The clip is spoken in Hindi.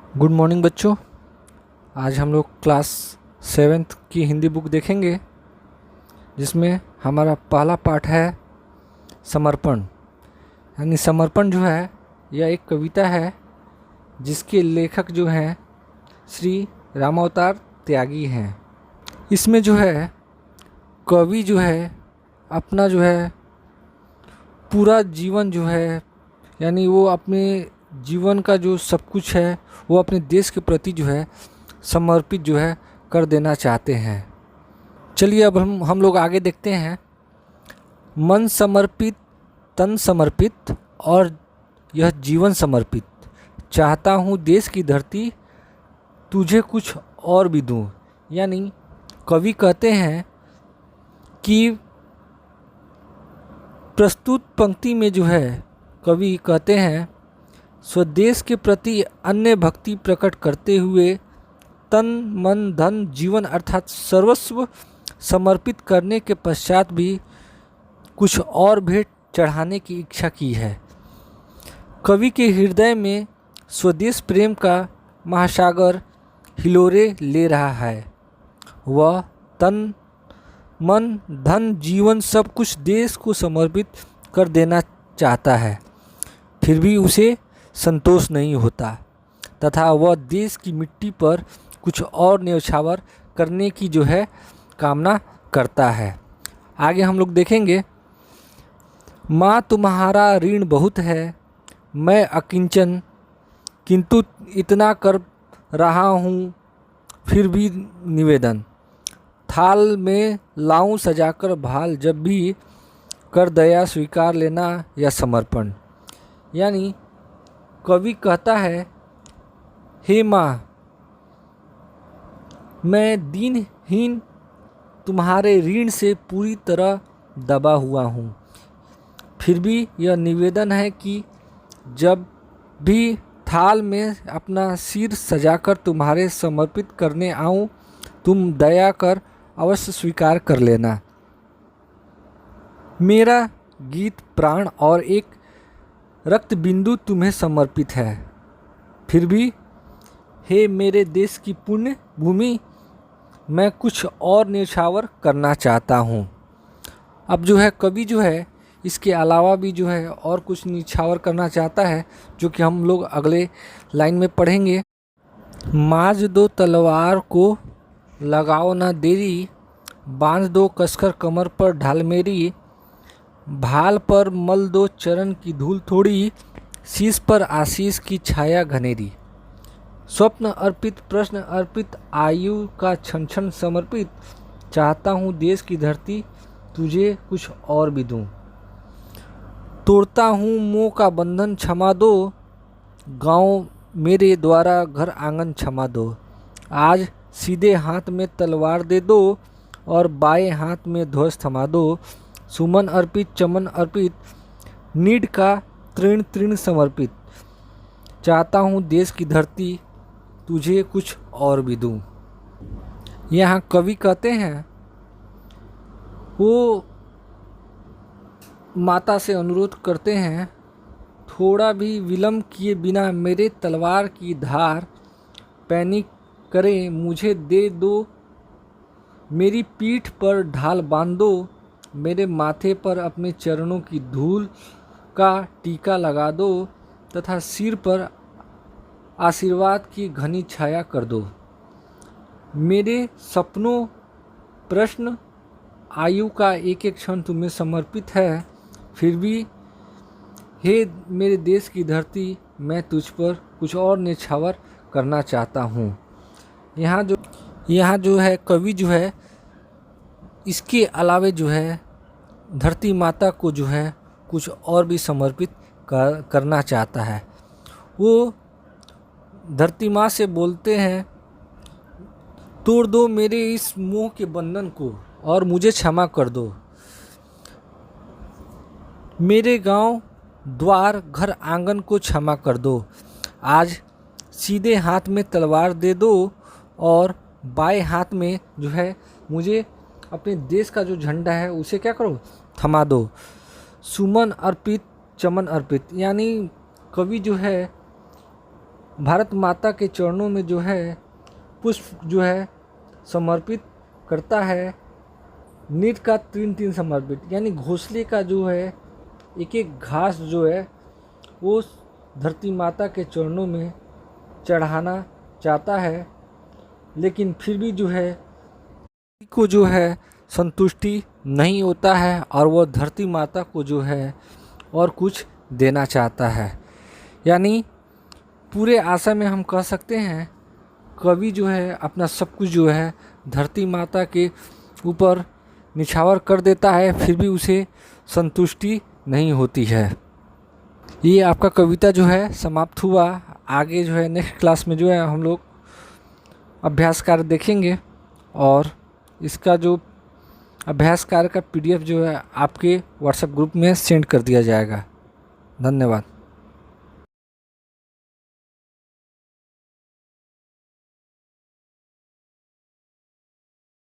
गुड मॉर्निंग बच्चों। आज हम लोग क्लास सेवेंथ की हिंदी बुक देखेंगे, जिसमें हमारा पहला पाठ है समर्पण। यानी समर्पण जो है यह एक कविता है जिसके लेखक जो हैं श्री रामावतार त्यागी हैं। इसमें जो है कवि जो है अपना जो है पूरा जीवन जो है, यानी वो अपने जीवन का जो सब कुछ है वो अपने देश के प्रति जो है समर्पित जो है कर देना चाहते हैं। चलिए अब हम लोग आगे देखते हैं। मन समर्पित, तन समर्पित और यह जीवन समर्पित, चाहता हूँ देश की धरती तुझे कुछ और भी दूँ। यानी कवि कहते हैं कि प्रस्तुत पंक्ति में जो है कवि कहते हैं स्वदेश के प्रति अन्य भक्ति प्रकट करते हुए तन मन धन जीवन अर्थात सर्वस्व समर्पित करने के पश्चात भी कुछ और भेंट चढ़ाने की इच्छा की है। कवि के हृदय में स्वदेश प्रेम का महासागर हिलोरे ले रहा है। वह तन मन धन जीवन सब कुछ देश को समर्पित कर देना चाहता है, फिर भी उसे संतोष नहीं होता तथा वह देश की मिट्टी पर कुछ और न्यौछावर करने की जो है कामना करता है। आगे हम लोग देखेंगे। माँ तुम्हारा ऋण बहुत है, मैं अकिंचन किंतु इतना कर रहा हूँ फिर भी निवेदन। थाल में लाऊं सजाकर भाल, जब भी कर दया स्वीकार लेना या समर्पण। यानी कवि कहता है, हे माँ, मैं दीनहीन तुम्हारे ऋण से पूरी तरह दबा हुआ हूँ, फिर भी यह निवेदन है कि जब भी थाल में अपना सिर सजाकर तुम्हारे समर्पित करने आऊँ, तुम दया कर अवश्य स्वीकार कर लेना। मेरा गीत प्राण और एक रक्त बिंदु तुम्हें समर्पित है, फिर भी हे मेरे देश की पुण्य भूमि, मैं कुछ और न्यौछावर करना चाहता हूँ। अब जो है कवि जो है इसके अलावा भी जो है और कुछ न्यौछावर करना चाहता है, जो कि हम लोग अगले लाइन में पढ़ेंगे। माज दो तलवार को लगाओ ना देरी, बांध दो कसकर कमर पर ढाल मेरी। भाल पर मल दो चरण की धूल थोड़ी, शीश पर आशीष की छाया घनेरी। स्वप्न अर्पित प्रश्न अर्पित आयु का क्षण क्षण समर्पित, चाहता हूँ देश की धरती तुझे कुछ और भी दूँ। तोड़ता हूँ मोह का बंधन क्षमा दो, गाँव मेरे द्वारा घर आंगन क्षमा दो। आज सीधे हाथ में तलवार दे दो और बाएं हाथ में ध्वज थमा दो। सुमन अर्पित चमन अर्पित, नीड का तृण तृण समर्पित, चाहता हूँ देश की धरती तुझे कुछ और भी दूँ। यहाँ कवि कहते हैं वो माता से अनुरोध करते हैं, थोड़ा भी विलम्ब किए बिना मेरे तलवार की धार पैनी करे मुझे दे दो। मेरी पीठ पर ढाल बांध दो, मेरे माथे पर अपने चरणों की धूल का टीका लगा दो तथा सिर पर आशीर्वाद की घनी छाया कर दो। मेरे सपनों प्रश्न आयु का एक एक क्षण तुम्हें समर्पित है, फिर भी हे मेरे देश की धरती, मैं तुझ पर कुछ और न्यौछावर करना चाहता हूँ। यहाँ जो है कवि जो है इसके अलावे जो है धरती माता को जो है कुछ और भी समर्पित करना चाहता है। वो धरती माँ से बोलते हैं, तोड़ दो मेरे इस मोह के बंधन को और मुझे क्षमा कर दो। मेरे गांव द्वार घर आंगन को क्षमा कर दो। आज सीधे हाथ में तलवार दे दो और बाएं हाथ में जो है मुझे अपने देश का जो झंडा है उसे क्या करो, थमा दो। सुमन अर्पित चमन अर्पित, यानी कवि जो है भारत माता के चरणों में जो है पुष्प जो है समर्पित करता है। नीट का 3-3 समर्पित, यानी घोंसले का जो है एक एक घास जो है वो धरती माता के चरणों में चढ़ाना चाहता है, लेकिन फिर भी जो है को जो है संतुष्टि नहीं होता है और वह धरती माता को जो है और कुछ देना चाहता है। यानी पूरे आशा में हम कह सकते हैं कवि जो है अपना सब कुछ जो है धरती माता के ऊपर निछावर कर देता है, फिर भी उसे संतुष्टि नहीं होती है। ये आपका कविता जो है समाप्त हुआ। आगे जो है नेक्स्ट क्लास में जो है हम लोग अभ्यास कार्य देखेंगे और इसका जो अभ्यास कार्य का PDF जो है आपके व्हाट्सएप ग्रुप में सेंड कर दिया जाएगा। धन्यवाद।